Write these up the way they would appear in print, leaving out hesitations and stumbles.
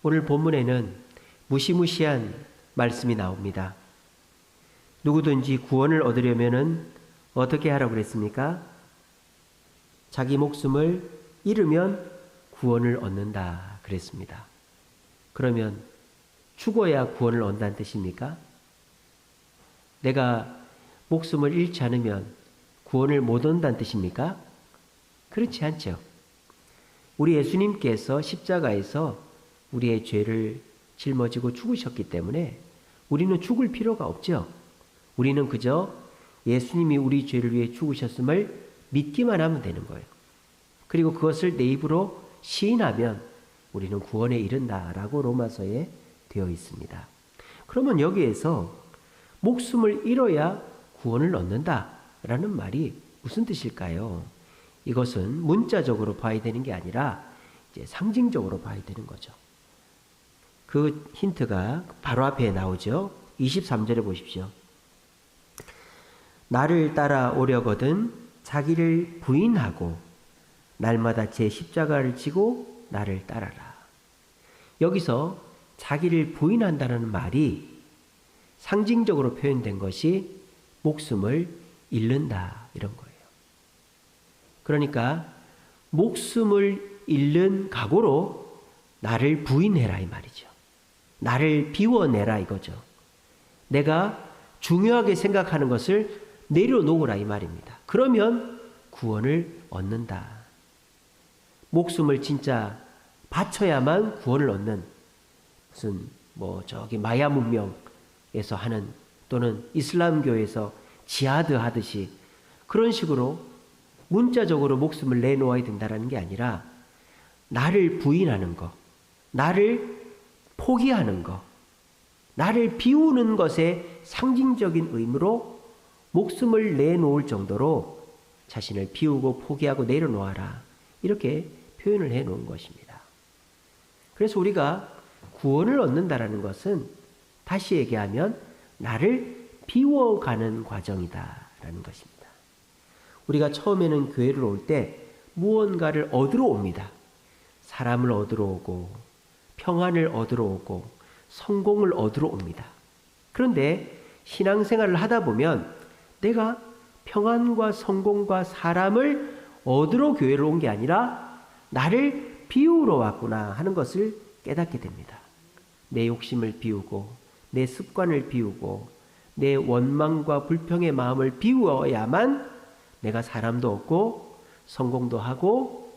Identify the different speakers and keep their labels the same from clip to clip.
Speaker 1: 오늘 본문에는 무시무시한 말씀이 나옵니다. 누구든지 구원을 얻으려면은 어떻게 하라고 그랬습니까? 자기 목숨을 잃으면 구원을 얻는다 그랬습니다. 그러면 죽어야 구원을 얻는다는 뜻입니까? 내가 목숨을 잃지 않으면 구원을 못 얻는다는 뜻입니까? 그렇지 않죠. 우리 예수님께서 십자가에서 우리의 죄를 짊어지고 죽으셨기 때문에 우리는 죽을 필요가 없죠. 우리는 그저 예수님이 우리 죄를 위해 죽으셨음을 믿기만 하면 되는 거예요. 그리고 그것을 내 입으로 시인하면 우리는 구원에 이른다라고 로마서에 되어 있습니다. 그러면 여기에서 목숨을 잃어야 구원을 얻는다라는 말이 무슨 뜻일까요? 이것은 문자적으로 봐야 되는 게 아니라 이제 상징적으로 봐야 되는 거죠. 그 힌트가 바로 앞에 나오죠. 23절에 보십시오. 나를 따라오려거든 자기를 부인하고 날마다 제 십자가를 지고 나를 따라라. 여기서 자기를 부인한다는 말이 상징적으로 표현된 것이 목숨을 잃는다 이런 거예요. 그러니까 목숨을 잃는 각오로 나를 부인해라 이 말이죠. 나를 비워내라 이거죠. 내가 중요하게 생각하는 것을 내려놓으라 이 말입니다. 그러면 구원을 얻는다. 목숨을 진짜 바쳐야만 구원을 얻는 무슨 저기 마야 문명에서 하는 또는 이슬람교에서 지하드 하듯이 그런 식으로 문자적으로 목숨을 내놓아야 된다는 게 아니라 나를 부인하는 것, 나를 포기하는 것, 나를 비우는 것의 상징적인 의미로 목숨을 내놓을 정도로 자신을 비우고 포기하고 내려놓아라. 이렇게 표현을 해놓은 것입니다. 그래서 우리가 구원을 얻는다라는 것은 다시 얘기하면 나를 비워가는 과정이다라는 것입니다. 우리가 처음에는 교회를 올 때 무언가를 얻으러 옵니다. 사람을 얻으러 오고 평안을 얻으러 오고 성공을 얻으러 옵니다. 그런데 신앙생활을 하다 보면 내가 평안과 성공과 사람을 얻으러 교회를 온 게 아니라 나를 비우러 왔구나 하는 것을 깨닫게 됩니다. 내 욕심을 비우고 내 습관을 비우고 내 원망과 불평의 마음을 비워야만 내가 사람도 얻고 성공도 하고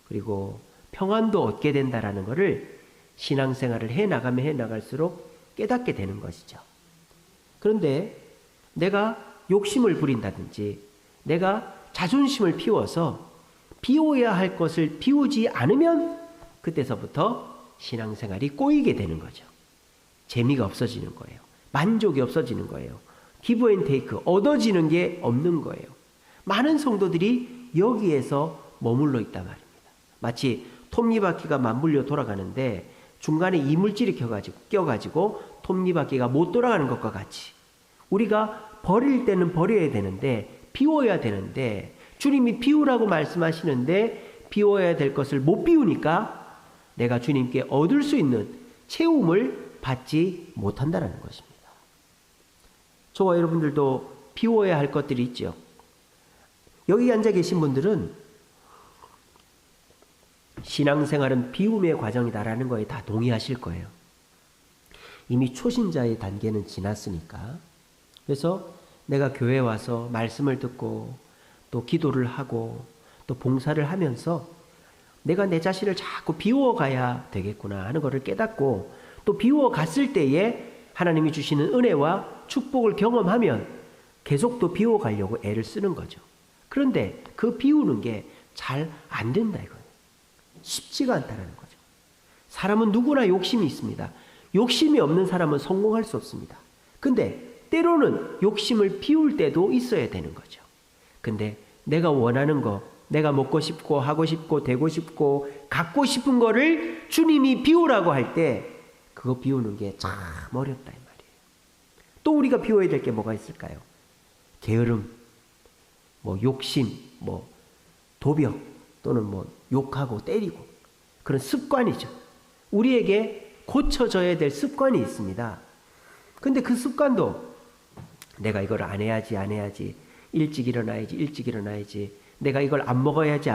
Speaker 1: 그리고 평안도 얻게 된다라는 것을 신앙생활을 해나가면 해나갈수록 깨닫게 되는 것이죠. 그런데 내가 욕심을 부린다든지 내가 자존심을 피워서 비워야 할 것을 비우지 않으면 그때서부터 신앙생활이 꼬이게 되는 거죠. 재미가 없어지는 거예요. 만족이 없어지는 거예요. 기브 앤 테이크, 얻어지는 게 없는 거예요. 많은 성도들이 여기에서 머물러 있단 말입니다. 마치 톱니바퀴가 맞물려 돌아가는데 중간에 이물질이 껴가지고 톱니바퀴가 못 돌아가는 것과 같이 우리가 버릴 때는 버려야 되는데 비워야 되는데 주님이 비우라고 말씀하시는데 비워야 될 것을 못 비우니까 내가 주님께 얻을 수 있는 채움을 받지 못한다는 것입니다. 저와 여러분들도 비워야 할 것들이 있죠. 여기 앉아 계신 분들은 신앙생활은 비움의 과정이다라는 거에 다 동의하실 거예요. 이미 초신자의 단계는 지났으니까. 그래서 내가 교회에 와서 말씀을 듣고 또 기도를 하고 또 봉사를 하면서 내가 내 자신을 자꾸 비워가야 되겠구나 하는 것을 깨닫고 또 비워갔을 때에 하나님이 주시는 은혜와 축복을 경험하면 계속 또 비워가려고 애를 쓰는 거죠. 그런데 그 비우는 게 잘 안 된다 이거예요. 쉽지가 않다는 거죠. 사람은 누구나 욕심이 있습니다. 욕심이 없는 사람은 성공할 수 없습니다. 근데 때로는 욕심을 비울 때도 있어야 되는 거죠. 근데 내가 원하는 거, 내가 먹고 싶고 하고 싶고 되고 싶고 갖고 싶은 거를 주님이 비우라고 할 때 그거 비우는 게 참 어렵다 이 말이에요. 또 우리가 비워야 될 게 뭐가 있을까요? 게으름, 욕심, 도벽 또는 욕하고 때리고 그런 습관이죠. 우리에게 고쳐져야 될 습관이 있습니다. 근데 그 습관도 내가 이걸 안 해야지, 일찍 일어나야지, 내가 이걸 안 먹어야지,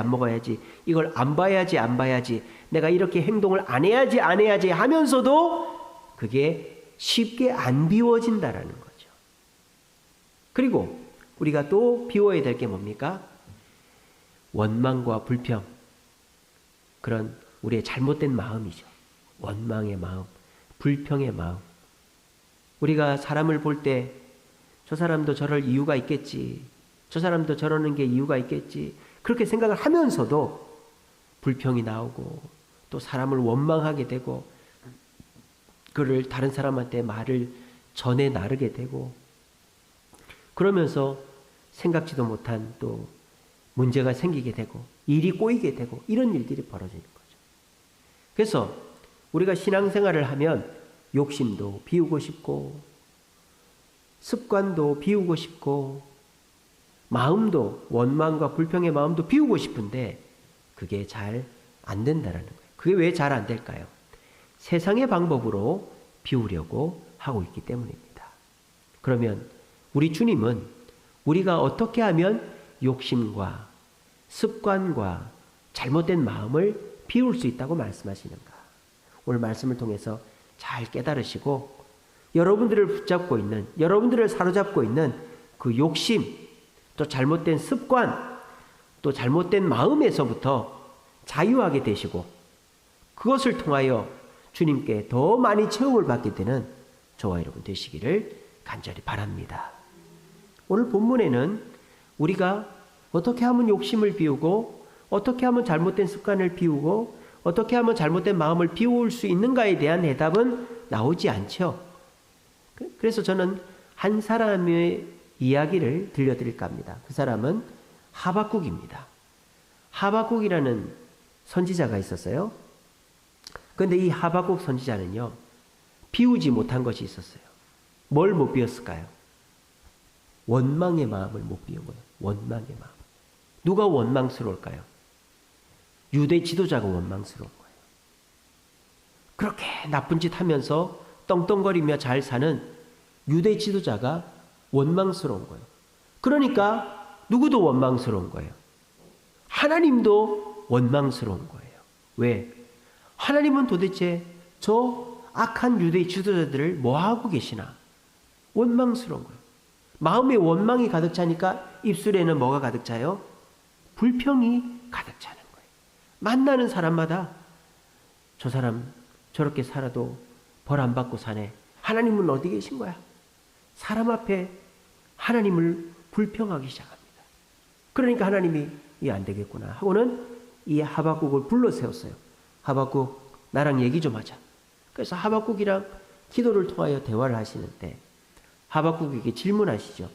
Speaker 1: 이걸 안 봐야지, 내가 이렇게 행동을 안 해야지 하면서도 그게 쉽게 안 비워진다라는 거죠. 그리고 우리가 또 비워야 될 게 뭡니까? 원망과 불평, 그런 우리의 잘못된 마음이죠. 원망의 마음, 불평의 마음. 우리가 사람을 볼 때 저 사람도 저럴 이유가 있겠지, 저 사람도 저러는 게 이유가 있겠지, 그렇게 생각을 하면서도 불평이 나오고 또 사람을 원망하게 되고 그를 다른 사람한테 말을 전해 나르게 되고, 그러면서 생각지도 못한 또 문제가 생기게 되고 일이 꼬이게 되고 이런 일들이 벌어지는 거죠. 그래서 우리가 신앙생활을 하면 욕심도 비우고 싶고 습관도 비우고 싶고 마음도, 원망과 불평의 마음도 비우고 싶은데 그게 잘 안 된다는 거예요. 그게 왜 잘 안 될까요? 세상의 방법으로 비우려고 하고 있기 때문입니다. 그러면 우리 주님은 우리가 어떻게 하면 욕심과 습관과 잘못된 마음을 비울 수 있다고 말씀하시는가? 오늘 말씀을 통해서 잘 깨달으시고 여러분들을 붙잡고 있는, 여러분들을 사로잡고 있는 그 욕심, 또 잘못된 습관, 또 잘못된 마음에서부터 자유하게 되시고 그것을 통하여 주님께 더 많이 체험을 받게 되는 저와 여러분 되시기를 간절히 바랍니다. 오늘 본문에는 우리가 어떻게 하면 욕심을 비우고 어떻게 하면 잘못된 습관을 비우고 어떻게 하면 잘못된 마음을 비울 수 있는가에 대한 대답은 나오지 않죠. 그래서 저는 한 사람의 이야기를 들려드릴까 합니다. 그 사람은 하박국입니다. 하박국이라는 선지자가 있었어요. 그런데 이 하박국 선지자는요, 비우지 못한 것이 있었어요. 뭘 못 비웠을까요? 원망의 마음을 못 비운 거예요. 원망의 마음. 누가 원망스러울까요? 유대 지도자가 원망스러운 거예요. 그렇게 나쁜 짓 하면서 떵떵거리며 잘 사는 유대 지도자가 원망스러운 거예요. 그러니까 누구도 원망스러운 거예요. 하나님도 원망스러운 거예요. 왜? 하나님은 도대체 저 악한 유대 지도자들을 뭐하고 계시나? 원망스러운 거예요. 마음에 원망이 가득 차니까 입술에는 뭐가 가득 차요? 불평이 가득 차는 거예요. 만나는 사람마다 저 사람 저렇게 살아도 벌 안 받고 사네. 하나님은 어디 계신 거야? 사람 앞에 하나님을 불평하기 시작합니다. 그러니까 하나님이 이 안 되겠구나 하고는 이 하박국을 불러 세웠어요. 하박국 나랑 얘기 좀 하자. 그래서 하박국이랑 기도를 통하여 대화를 하시는데 하박국에게 질문하시죠.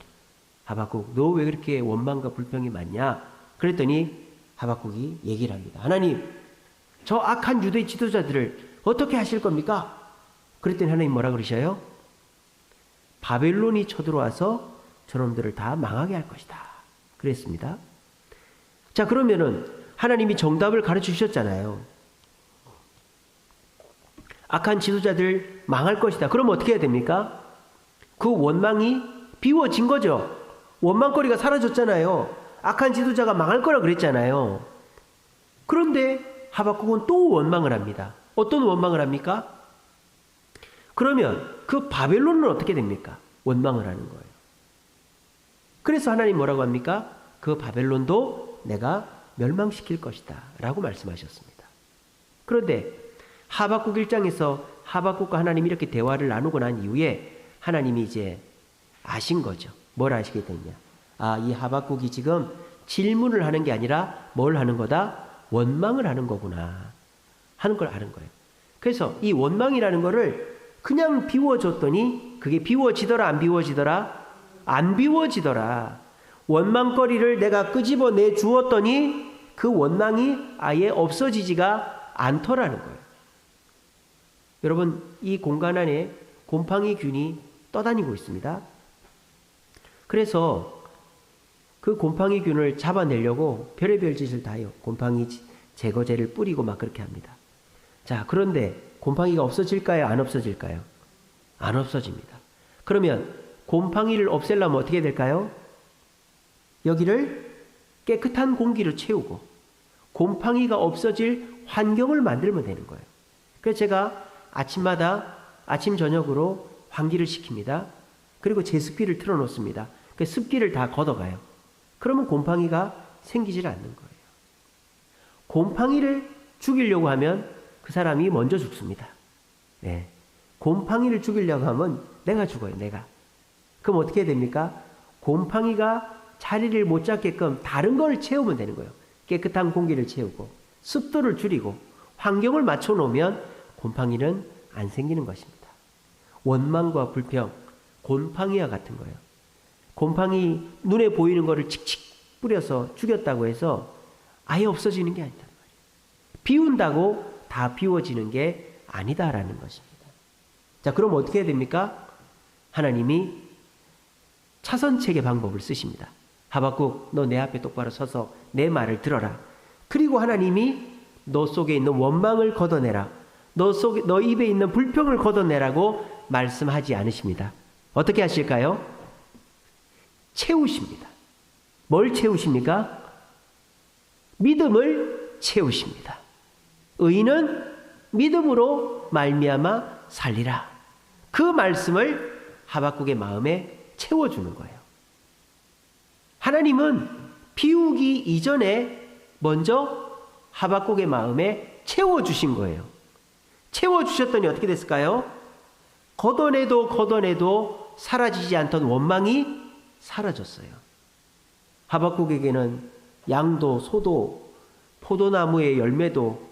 Speaker 1: 하박국 너 왜 그렇게 원망과 불평이 많냐? 그랬더니 하박국이 얘기를 합니다. 하나님 저 악한 유대 지도자들을 어떻게 하실 겁니까? 그랬더니 하나님 뭐라 그러셔요? 바벨론이 쳐들어와서 저놈들을 다 망하게 할 것이다. 그랬습니다. 자, 그러면은 하나님이 정답을 가르쳐 주셨잖아요. 악한 지도자들 망할 것이다. 그럼 어떻게 해야 됩니까? 그 원망이 비워진 거죠. 원망거리가 사라졌잖아요. 악한 지도자가 망할 거라 그랬잖아요. 그런데 하박국은 또 원망을 합니다. 어떤 원망을 합니까? 그러면 그 바벨론은 어떻게 됩니까? 원망을 하는 거예요. 그래서 하나님 뭐라고 합니까? 그 바벨론도 내가 멸망시킬 것이다 라고 말씀하셨습니다. 그런데 하박국 1장에서 하박국과 하나님이 이렇게 대화를 나누고 난 이후에 하나님이 이제 아신 거죠. 뭘 아시게 됐냐? 아, 이 하박국이 지금 질문을 하는 게 아니라 뭘 하는 거다? 원망을 하는 거구나 하는 걸 아는 거예요. 그래서 이 원망이라는 거를 그냥 비워줬더니 그게 비워지더라 안 비워지더라? 안 비워지더라. 원망거리를 내가 끄집어내 주었더니 그 원망이 아예 없어지지가 않더라는 거예요. 여러분, 이 공간 안에 곰팡이균이 떠다니고 있습니다. 그래서 그 곰팡이균을 잡아내려고 별의별 짓을 다 해요. 곰팡이 제거제를 뿌리고 막 그렇게 합니다. 자, 그런데 곰팡이가 없어질까요? 안 없어질까요? 안 없어집니다. 그러면 곰팡이를 없애려면 어떻게 될까요? 여기를 깨끗한 공기로 채우고 곰팡이가 없어질 환경을 만들면 되는 거예요. 그래서 제가 아침마다 아침 저녁으로 환기를 시킵니다. 그리고 제습기를 틀어놓습니다. 그 습기를 다 걷어가요. 그러면 곰팡이가 생기질 않는 거예요. 곰팡이를 죽이려고 하면 그 사람이 먼저 죽습니다. 네. 곰팡이를 죽이려고 하면 내가 죽어요. 내가. 그럼 어떻게 됩니까? 곰팡이가 자리를 못 잡게끔 다른 걸 채우면 되는 거예요. 깨끗한 공기를 채우고 습도를 줄이고 환경을 맞춰 놓으면 곰팡이는 안 생기는 것입니다. 원망과 불평, 곰팡이와 같은 거예요. 곰팡이 눈에 보이는 거를 칙칙 뿌려서 죽였다고 해서 아예 없어지는 게 아니다. 비운다고 다 비워지는 게 아니다라는 것입니다. 자, 그럼 어떻게 해야 됩니까? 하나님이 차선책의 방법을 쓰십니다. 하박국, 너 내 앞에 똑바로 서서 내 말을 들어라. 그리고 하나님이 너 속에 있는 원망을 걷어내라. 너 입에 있는 불평을 걷어내라고 말씀하지 않으십니다. 어떻게 하실까요? 채우십니다. 뭘 채우십니까? 믿음을 채우십니다. 의인은 믿음으로 말미암아 살리라. 그 말씀을 하박국의 마음에 채워주는 거예요. 하나님은 비우기 이전에 먼저 하박국의 마음에 채워주신 거예요. 채워주셨더니 어떻게 됐을까요? 걷어내도 사라지지 않던 원망이 사라졌어요. 하박국에게는 양도 소도 포도나무의 열매도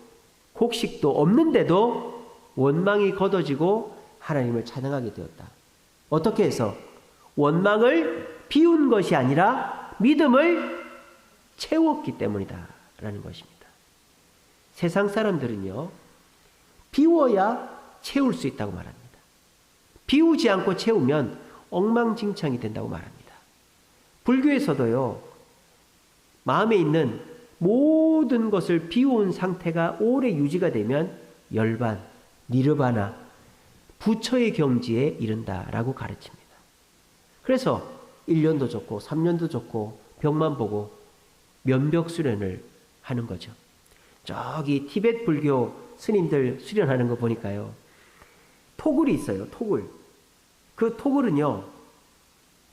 Speaker 1: 곡식도 없는데도 원망이 걷어지고 하나님을 찬양하게 되었다. 어떻게 해서? 원망을 비운 것이 아니라 믿음을 채웠기 때문이다라는 것입니다. 세상 사람들은요, 비워야 채울 수 있다고 말합니다. 비우지 않고 채우면 엉망진창이 된다고 말합니다. 불교에서도요, 마음에 있는 모든 것을 비운 상태가 오래 유지가 되면 열반, 니르바나, 부처의 경지에 이른다라고 가르칩니다. 그래서 1년도 좋고 3년도 좋고 병만 보고 면벽 수련을 하는 거죠. 저기 티베트 불교 스님들 수련하는 거 보니까요, 토굴이 있어요. 토굴. 그 토굴은요,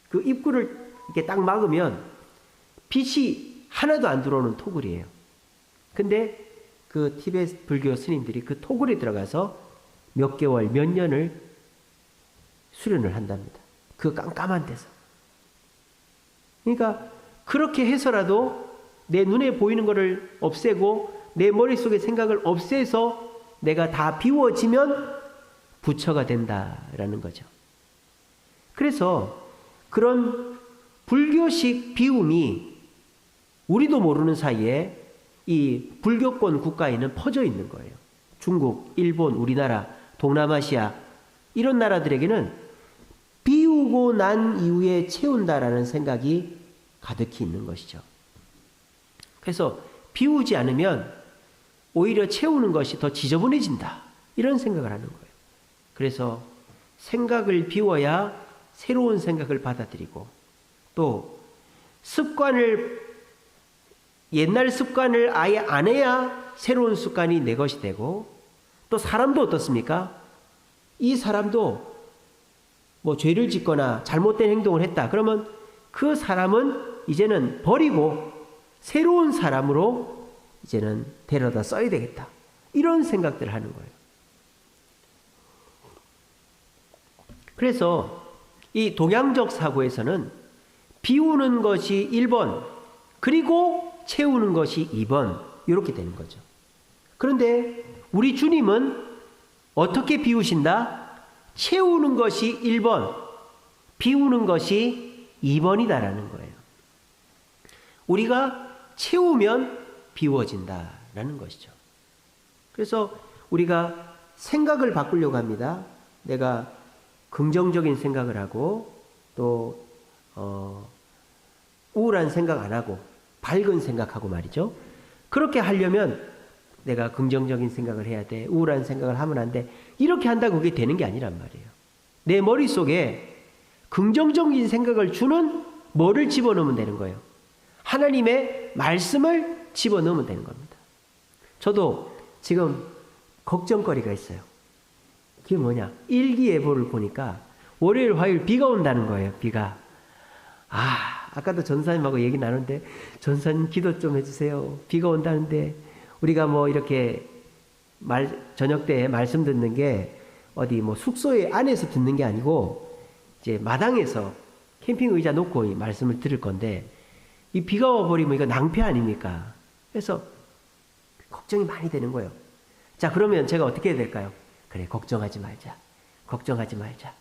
Speaker 1: 그 입구를 이렇게 딱 막으면 빛이 하나도 안 들어오는 토굴이에요. 근데 그 티베트 불교 스님들이 그 토굴에 들어가서 몇 개월, 몇 년을 수련을 한답니다. 그 깜깜한 데서. 그러니까 그렇게 해서라도 내 눈에 보이는 것을 없애고 내 머릿속의 생각을 없애서 내가 다 비워지면 부처가 된다라는 거죠. 그래서 그런 불교식 비움이 우리도 모르는 사이에 이 불교권 국가에는 퍼져 있는 거예요. 중국, 일본, 우리나라, 동남아시아 이런 나라들에게는 비우고 난 이후에 채운다라는 생각이 가득히 있는 것이죠. 그래서 비우지 않으면 오히려 채우는 것이 더 지저분해진다, 이런 생각을 하는 거예요. 그래서 생각을 비워야 새로운 생각을 받아들이고, 또 옛날 습관을 아예 안 해야 새로운 습관이 내 것이 되고, 또 사람도 어떻습니까? 이 사람도 뭐 죄를 짓거나 잘못된 행동을 했다. 그러면 그 사람은 이제는 버리고 새로운 사람으로 이제는 데려다 써야 되겠다. 이런 생각들을 하는 거예요. 그래서 이 동양적 사고에서는 비우는 것이 1번, 그리고 채우는 것이 2번, 이렇게 되는 거죠. 그런데 우리 주님은 어떻게 비우신다? 채우는 것이 1번, 비우는 것이 2번이다라는 거예요. 우리가 채우면 비워진다라는 것이죠. 그래서 우리가 생각을 바꾸려고 합니다. 내가 긍정적인 생각을 하고, 또 우울한 생각 안 하고 밝은 생각하고 말이죠. 그렇게 하려면 내가 긍정적인 생각을 해야 돼. 우울한 생각을 하면 안 돼. 이렇게 한다고 그게 되는 게 아니란 말이에요. 내 머릿속에 긍정적인 생각을 주는 뭐를 집어넣으면 되는 거예요. 하나님의 말씀을 집어넣으면 되는 겁니다. 저도 지금 걱정거리가 있어요. 그게 뭐냐? 일기예보를 보니까 월요일, 화요일 비가 온다는 거예요. 비가. 아까도 전사님하고 얘기 나누는데 전사님 기도 좀 해주세요. 비가 온다는데 우리가 뭐 이렇게 저녁 때 말씀 듣는 게 어디 뭐 숙소에 안에서 듣는 게 아니고 이제 마당에서 캠핑 의자 놓고 이 말씀을 들을 건데 이 비가 와버리면 이거 낭패 아닙니까? 그래서 걱정이 많이 되는 거예요. 자, 그러면 제가 어떻게 해야 될까요? 그래, 걱정하지 말자. 걱정하지 말자.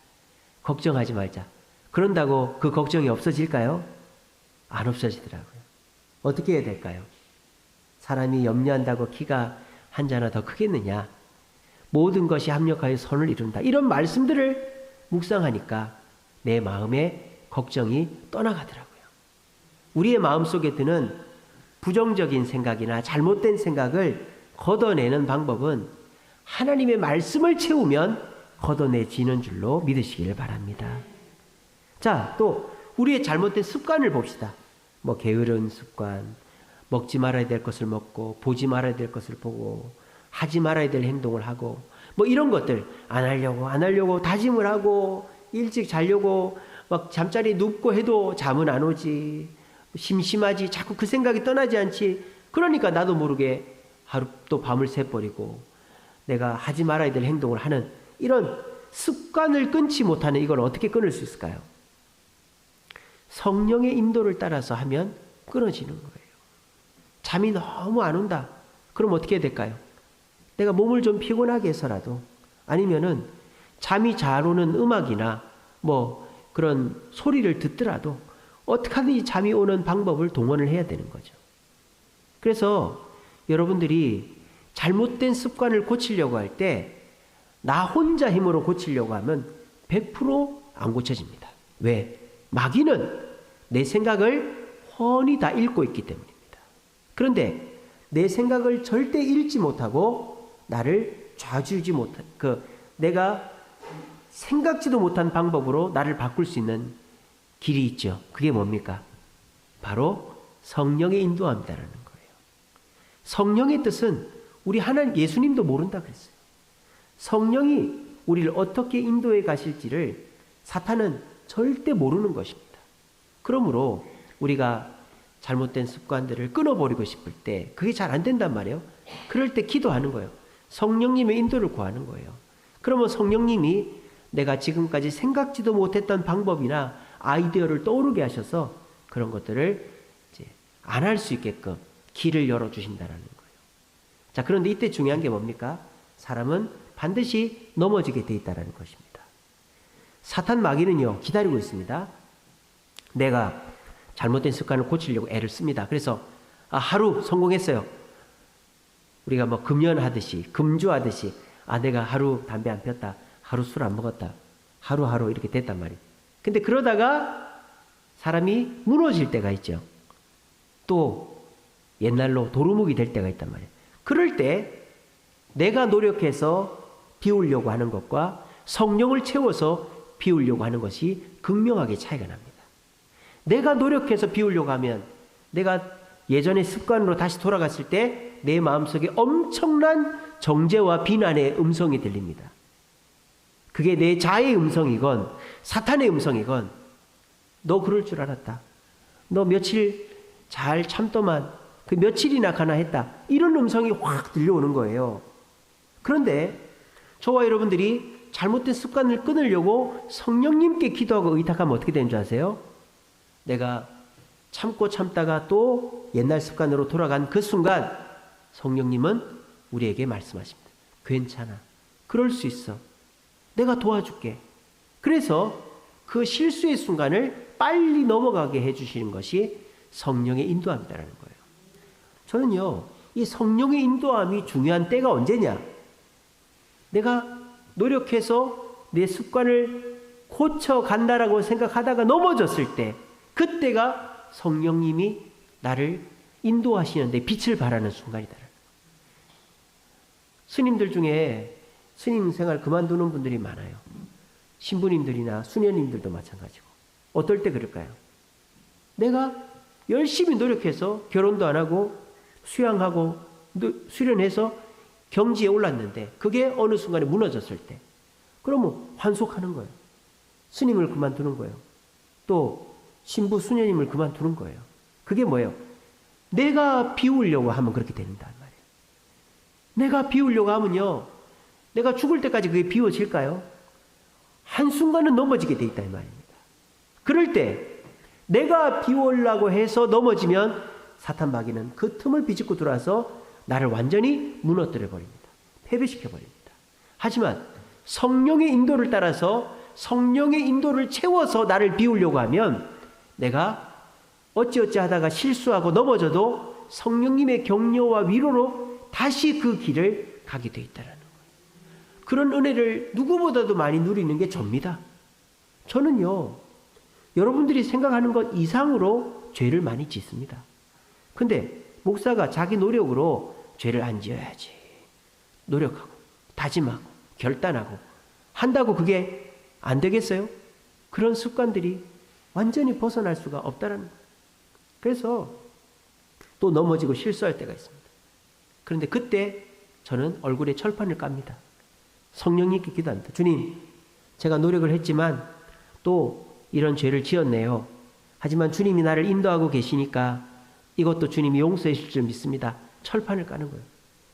Speaker 1: 걱정하지 말자. 그런다고 그 걱정이 없어질까요? 안 없어지더라고요. 어떻게 해야 될까요? 사람이 염려한다고 키가 한 자나 더 크겠느냐? 모든 것이 합력하여 선을 이룬다. 이런 말씀들을 묵상하니까 내 마음의 걱정이 떠나가더라고요. 우리의 마음속에 드는 부정적인 생각이나 잘못된 생각을 걷어내는 방법은 하나님의 말씀을 채우면 걷어내지는 줄로 믿으시길 바랍니다. 자, 또 우리의 잘못된 습관을 봅시다. 뭐 게으른 습관, 먹지 말아야 될 것을 먹고 보지 말아야 될 것을 보고 하지 말아야 될 행동을 하고 뭐 이런 것들 안 하려고 다짐을 하고 일찍 자려고 막 잠자리에 눕고 해도 잠은 안 오지. 심심하지. 자꾸 그 생각이 떠나지 않지. 그러니까 나도 모르게 하루 또 밤을 새버리고 내가 하지 말아야 될 행동을 하는 이런 습관을 끊지 못하는 이걸 어떻게 끊을 수 있을까요? 성령의 인도를 따라서 하면 끊어지는 거예요. 잠이 너무 안 온다. 그럼 어떻게 해야 될까요? 내가 몸을 좀 피곤하게 해서라도 아니면은 잠이 잘 오는 음악이나 뭐 그런 소리를 듣더라도 어떻게 하든지 잠이 오는 방법을 동원을 해야 되는 거죠. 그래서 여러분들이 잘못된 습관을 고치려고 할 때 나 혼자 힘으로 고치려고 하면 100% 안 고쳐집니다. 왜? 마귀는 내 생각을 훤히 다 읽고 있기 때문입니다. 그런데 내 생각을 절대 읽지 못하고 나를 좌지우지 못한 내가 생각지도 못한 방법으로 나를 바꿀 수 있는 길이 있죠. 그게 뭡니까? 바로 성령의 인도함이라는 거예요. 성령의 뜻은 우리 하나님 예수님도 모른다 그랬어요. 성령이 우리를 어떻게 인도해 가실지를 사탄은 절대 모르는 것입니다. 그러므로 우리가 잘못된 습관들을 끊어버리고 싶을 때 그게 잘 안 된단 말이에요. 그럴 때 기도하는 거예요. 성령님의 인도를 구하는 거예요. 그러면 성령님이 내가 지금까지 생각지도 못했던 방법이나 아이디어를 떠오르게 하셔서 그런 것들을 이제 안 할 수 있게끔 길을 열어주신다는 거예요. 자, 그런데 이때 중요한 게 뭡니까? 사람은 반드시 넘어지게 돼 있다는 것입니다. 사탄 마귀는요, 기다리고 있습니다. 내가 잘못된 습관을 고치려고 애를 씁니다. 그래서 하루 성공했어요. 우리가 뭐 금연하듯이 금주하듯이 내가 하루 담배 안 폈다. 하루 술 안 먹었다. 하루하루 이렇게 됐단 말이에요. 근데 그러다가 사람이 무너질 때가 있죠. 또 옛날로 도루묵이 될 때가 있단 말이에요. 그럴 때 내가 노력해서 비우려고 하는 것과 성령을 채워서 비우려고 하는 것이 극명하게 차이가 납니다. 내가 노력해서 비우려고 하면 내가 예전의 습관으로 다시 돌아갔을 때 내 마음속에 엄청난 정죄와 비난의 음성이 들립니다. 그게 내 자의 음성이건 사탄의 음성이건 너 그럴 줄 알았다. 너 며칠 잘 참더만 그 며칠이나 가나 했다. 이런 음성이 확 들려오는 거예요. 그런데 저와 여러분들이 잘못된 습관을 끊으려고 성령님께 기도하고 의탁하면 어떻게 되는 줄 아세요? 내가 참고 참다가 또 옛날 습관으로 돌아간 그 순간 성령님은 우리에게 말씀하십니다. 괜찮아. 그럴 수 있어. 내가 도와줄게. 그래서 그 실수의 순간을 빨리 넘어가게 해주시는 것이 성령의 인도함이라는 거예요. 저는요, 이 성령의 인도함이 중요한 때가 언제냐? 내가 노력해서 내 습관을 고쳐간다라고 생각하다가 넘어졌을 때, 그때가 성령님이 나를 인도하시는데 빛을 발하는 순간이다. 스님들 중에 스님 생활 그만두는 분들이 많아요. 신부님들이나 수녀님들도 마찬가지고. 어떨 때 그럴까요? 내가 열심히 노력해서 결혼도 안 하고 수양하고 수련해서 경지에 올랐는데 그게 어느 순간에 무너졌을 때 그러면 환속하는 거예요. 스님을 그만두는 거예요. 또 신부 수녀님을 그만두는 거예요. 그게 뭐예요? 내가 비우려고 하면 그렇게 된단 말이에요. 내가 비우려고 하면요, 내가 죽을 때까지 그게 비워질까요? 한순간은 넘어지게 돼 있다 이 말입니다. 그럴 때 내가 비우려고 해서 넘어지면 사탄 마귀는 그 틈을 비집고 들어와서 나를 완전히 무너뜨려 버립니다. 패배시켜 버립니다. 하지만 성령의 인도를 따라서 성령의 인도를 채워서 나를 비우려고 하면 내가 어찌어찌 하다가 실수하고 넘어져도 성령님의 격려와 위로로 다시 그 길을 가게 돼 있다는 거예요. 그런 은혜를 누구보다도 많이 누리는 게 저입니다. 저는요, 여러분들이 생각하는 것 이상으로 죄를 많이 짓습니다. 근데 목사가 자기 노력으로 죄를 안 지어야지 노력하고 다짐하고 결단하고 한다고 그게 안 되겠어요? 그런 습관들이 완전히 벗어날 수가 없다는 거예요. 그래서 또 넘어지고 실수할 때가 있습니다. 그런데 그때 저는 얼굴에 철판을 깝니다. 성령님께 기도합니다. 주님, 제가 노력을 했지만 또 이런 죄를 지었네요. 하지만 주님이 나를 인도하고 계시니까 이것도 주님이 용서해 주실 줄 믿습니다. 철판을 까는 거예요.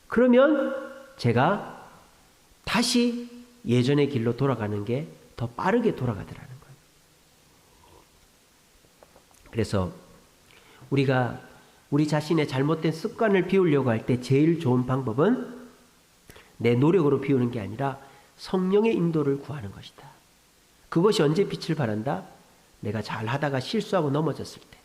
Speaker 1: 그러면 제가 다시 예전의 길로 돌아가는 게 더 빠르게 돌아가더라는 거예요. 그래서 우리가 우리 자신의 잘못된 습관을 비우려고 할 때 제일 좋은 방법은 내 노력으로 비우는 게 아니라 성령의 인도를 구하는 것이다. 그것이 언제 빛을 발한다? 내가 잘하다가 실수하고 넘어졌을 때.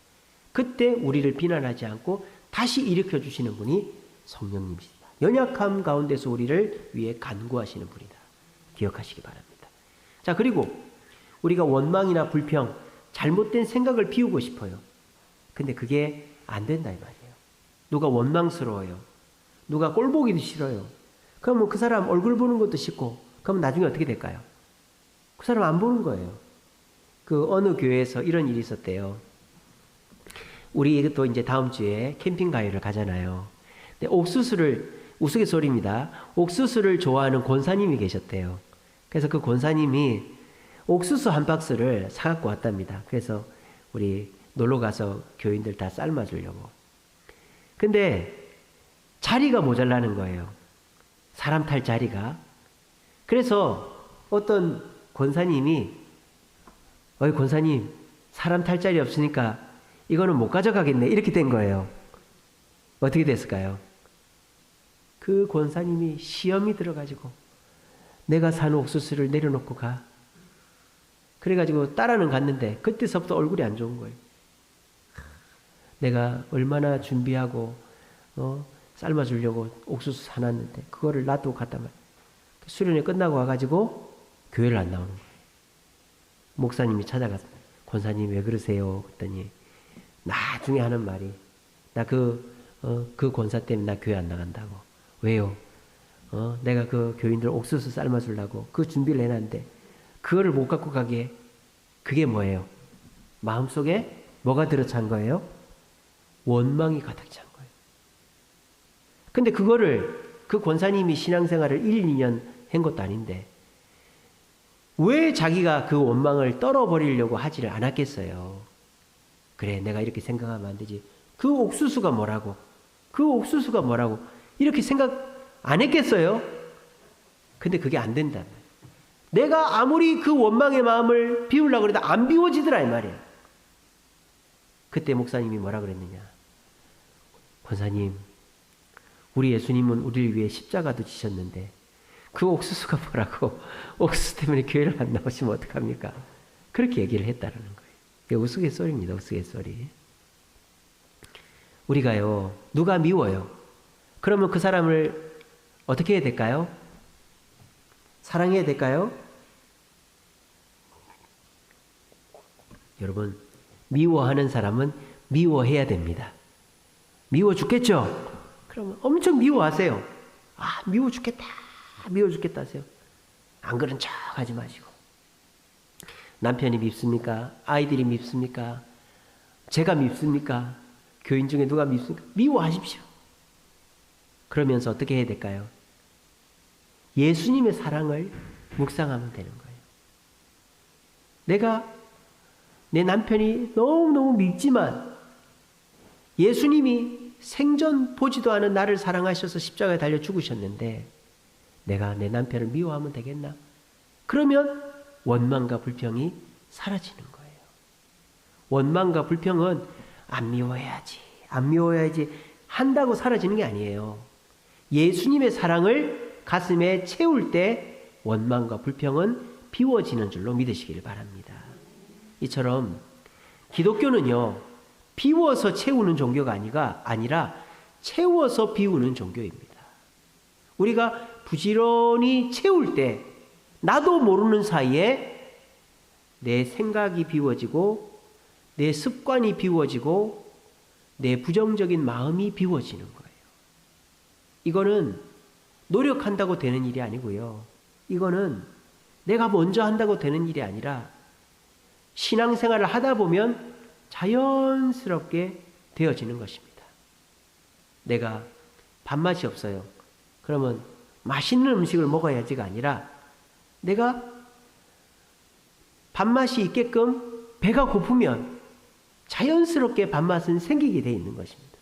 Speaker 1: 그때 우리를 비난하지 않고 다시 일으켜 주시는 분이 성령님이시다. 연약함 가운데서 우리를 위해 간구하시는 분이다. 기억하시기 바랍니다. 자, 그리고 우리가 원망이나 불평, 잘못된 생각을 비우고 싶어요. 근데 그게 안 된다 이 말이에요. 누가 원망스러워요. 누가 꼴 보기도 싫어요. 그러면 그 사람 얼굴 보는 것도 싫고, 그럼 나중에 어떻게 될까요? 그 사람 안 보는 거예요. 그 어느 교회에서 이런 일이 있었대요. 우리 또 이제 다음 주에 캠핑 가요를 가잖아요. 근데 옥수수를, 우스갯소리입니다. 옥수수를 좋아하는 권사님이 계셨대요. 그래서 그 권사님이 옥수수 한 박스를 사갖고 왔답니다. 그래서 우리 놀러 가서 교인들 다 삶아주려고. 근데 자리가 모자라는 거예요. 사람 탈 자리가. 그래서 어떤 권사님이, 어이 권사님, 사람 탈 자리 없으니까 이거는 못 가져가겠네. 이렇게 된 거예요. 어떻게 됐을까요? 그 권사님이 시험이 들어가지고 내가 산 옥수수를 내려놓고 가. 그래가지고 따라는 갔는데 그때서부터 얼굴이 안 좋은 거예요. 내가 얼마나 준비하고 삶아주려고 옥수수 사놨는데 그거를 놔두고 갔단 말이에요. 수련회 끝나고 와가지고 교회를 안 나오는 거예요. 목사님이 찾아가서 권사님 왜 그러세요? 그랬더니 나중에 하는 말이 나 그 권사 때문에 나 교회 안 나간다고. 왜요? 내가 그 교인들 옥수수 삶아주려고 그 준비를 해놨는데 그거를 못 갖고 가게. 그게 뭐예요? 마음속에 뭐가 들어찬 거예요? 원망이 가득 찬 거예요. 근데 그거를 그 권사님이 신앙생활을 1, 2년 한 것도 아닌데 왜 자기가 그 원망을 떨어버리려고 하지를 않았겠어요? 그래, 내가 이렇게 생각하면 안 되지. 그 옥수수가 뭐라고? 그 옥수수가 뭐라고? 이렇게 생각 안 했겠어요? 근데 그게 안 된다. 내가 아무리 그 원망의 마음을 비우려고 해도 안 비워지더라 이 말이에요. 그때 목사님이 뭐라 그랬느냐? 권사님, 우리 예수님은 우리를 위해 십자가도 지셨는데 그 옥수수가 뭐라고? 옥수수 때문에 교회를 안 나오시면 어떡합니까? 그렇게 얘기를 했다는 거예요. 이게 우스갯소리입니다. 우스갯소리. 우리가요, 누가 미워요? 그러면 그 사람을 어떻게 해야 될까요? 사랑해야 될까요? 여러분, 미워하는 사람은 미워해야 됩니다. 미워 죽겠죠? 그러면 엄청 미워하세요. 미워 죽겠다. 미워 죽겠다 하세요. 안 그런 척 하지 마시고. 남편이 밉습니까? 아이들이 밉습니까? 제가 밉습니까? 교인 중에 누가 밉습니까? 미워하십시오. 그러면서 어떻게 해야 될까요? 예수님의 사랑을 묵상하면 되는 거예요. 내가 내 남편이 너무너무 밉지만 예수님이 생전 보지도 않은 나를 사랑하셔서 십자가에 달려 죽으셨는데 내가 내 남편을 미워하면 되겠나? 그러면 원망과 불평이 사라지는 거예요. 원망과 불평은 안 미워해야지, 안 미워해야지 한다고 사라지는 게 아니에요. 예수님의 사랑을 가슴에 채울 때 원망과 불평은 비워지는 줄로 믿으시기를 바랍니다. 이처럼 기독교는요, 비워서 채우는 종교가 아니라 채워서 비우는 종교입니다. 우리가 부지런히 채울 때 나도 모르는 사이에 내 생각이 비워지고 내 습관이 비워지고 내 부정적인 마음이 비워지는 거예요. 이거는 노력한다고 되는 일이 아니고요. 이거는 내가 먼저 한다고 되는 일이 아니라 신앙생활을 하다 보면 자연스럽게 되어지는 것입니다. 내가 밥맛이 없어요. 그러면 맛있는 음식을 먹어야지가 아니라 내가 밥맛이 있게끔 배가 고프면 자연스럽게 밥맛은 생기게 돼 있는 것입니다.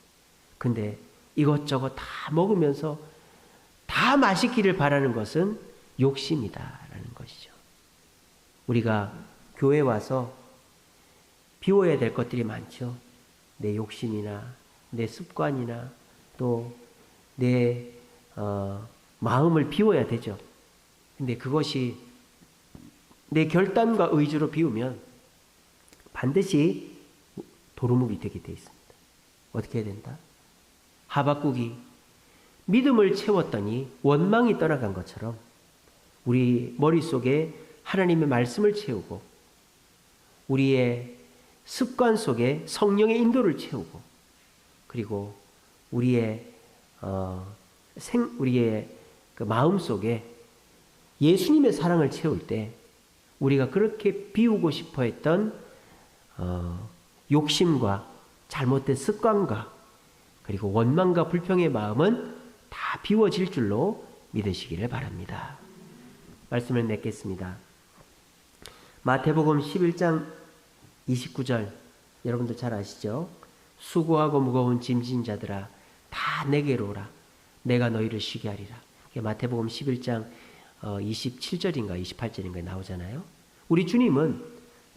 Speaker 1: 근데 이것저것 다 먹으면서 다 맛있기를 바라는 것은 욕심이다라는 것이죠. 우리가 교회 와서 비워야 될 것들이 많죠. 내 욕심이나 내 습관이나 또 내 마음을 비워야 되죠. 근데 그것이 내 결단과 의지로 비우면 반드시 도루묵이 되게 돼 있습니다. 어떻게 해야 된다? 하박국이 믿음을 채웠더니 원망이 떠나간 것처럼 우리 머릿속에 하나님의 말씀을 채우고 우리의 습관 속에 성령의 인도를 채우고 그리고 우리의 그 마음 속에 예수님의 사랑을 채울 때 우리가 그렇게 비우고 싶어 했던 욕심과 잘못된 습관과 그리고 원망과 불평의 마음은 다 비워질 줄로 믿으시기를 바랍니다. 말씀을 맺겠습니다. 마태복음 11장 29절 여러분들 잘 아시죠? 수고하고 무거운 짐진 자들아 다 내게로 오라. 내가 너희를 쉬게 하리라. 마태복음 11장 27절인가 28절인가 나오잖아요. 우리 주님은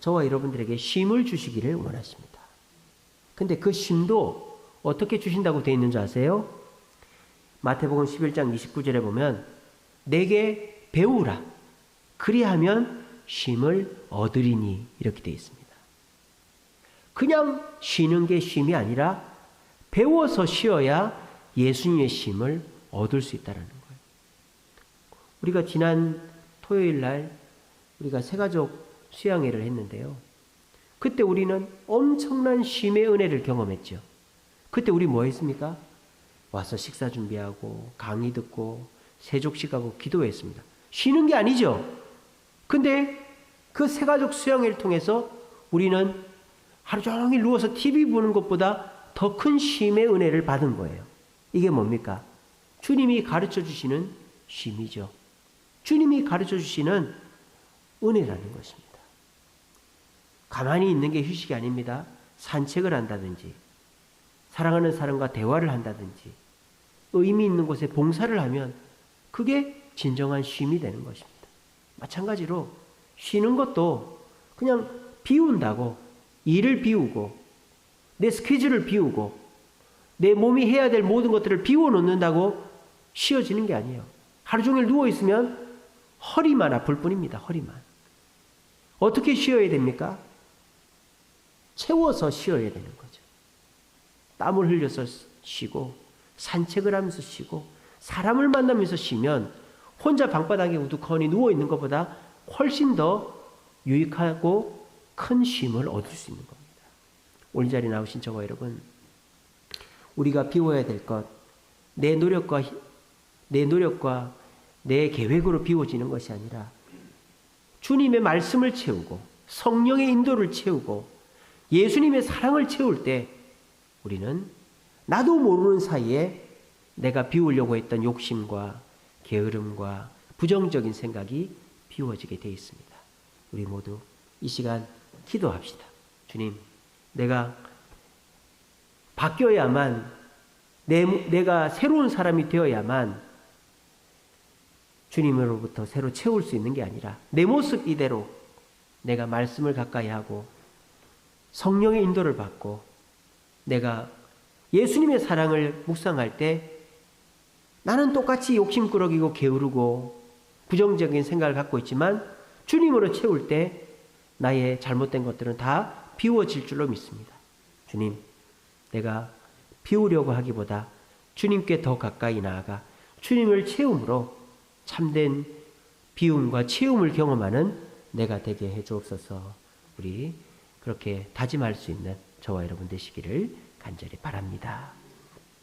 Speaker 1: 저와 여러분들에게 쉼을 주시기를 원하십니다. 근데 그 쉼도 어떻게 주신다고 되어 있는 줄 아세요? 마태복음 11장 29절에 보면 내게 배우라. 그리하면 쉼을 얻으리니 이렇게 되어 있습니다. 그냥 쉬는 게 쉼이 아니라 배워서 쉬어야 예수님의 쉼을 얻을 수 있다는 거예요. 우리가 지난 토요일 날 우리가 새가족 수양회를 했는데요. 그때 우리는 엄청난 쉼의 은혜를 경험했죠. 그때 우리 뭐 했습니까? 와서 식사 준비하고 강의 듣고 세족식하고 기도했습니다. 쉬는 게 아니죠. 근데 그 새가족 수양회를 통해서 우리는 하루 종일 누워서 TV 보는 것보다 더 큰 쉼의 은혜를 받은 거예요. 이게 뭡니까? 주님이 가르쳐 주시는 쉼이죠. 주님이 가르쳐 주시는 은혜라는 것입니다. 가만히 있는 게 휴식이 아닙니다. 산책을 한다든지 사랑하는 사람과 대화를 한다든지 의미 있는 곳에 봉사를 하면 그게 진정한 쉼이 되는 것입니다. 마찬가지로 쉬는 것도 그냥 비운다고 일을 비우고 내 스케줄을 비우고 내 몸이 해야 될 모든 것들을 비워놓는다고 쉬어지는 게 아니에요. 하루 종일 누워있으면 허리만 아플 뿐입니다. 허리만. 어떻게 쉬어야 됩니까? 채워서 쉬어야 되는 거죠. 땀을 흘려서 쉬고 산책을 하면서 쉬고 사람을 만나면서 쉬면 혼자 방바닥에 우두커니 누워있는 것보다 훨씬 더 유익하고 큰 쉼을 얻을 수 있는 겁니다. 오늘 자리에 나오신 저와 여러분, 우리가 비워야 될 것, 내 노력과 내 노력과 내 계획으로 비워지는 것이 아니라 주님의 말씀을 채우고 성령의 인도를 채우고 예수님의 사랑을 채울 때 우리는 나도 모르는 사이에 내가 비우려고 했던 욕심과 게으름과 부정적인 생각이 비워지게 되어 있습니다. 우리 모두 이 시간 기도합시다. 주님, 내가 바뀌어야만, 내가 새로운 사람이 되어야만 주님으로부터 새로 채울 수 있는 게 아니라 내 모습 이대로 내가 말씀을 가까이 하고 성령의 인도를 받고 내가 예수님의 사랑을 묵상할 때 나는 똑같이 욕심꾸러기고 게으르고 부정적인 생각을 갖고 있지만 주님으로 채울 때 나의 잘못된 것들은 다 비워질 줄로 믿습니다. 주님, 내가 비우려고 하기보다 주님께 더 가까이 나아가 주님을 채움으로 참된 비움과 채움을 경험하는 내가 되게 해주옵소서. 우리 그렇게 다짐할 수 있는 저와 여러분 되시기를 간절히 바랍니다.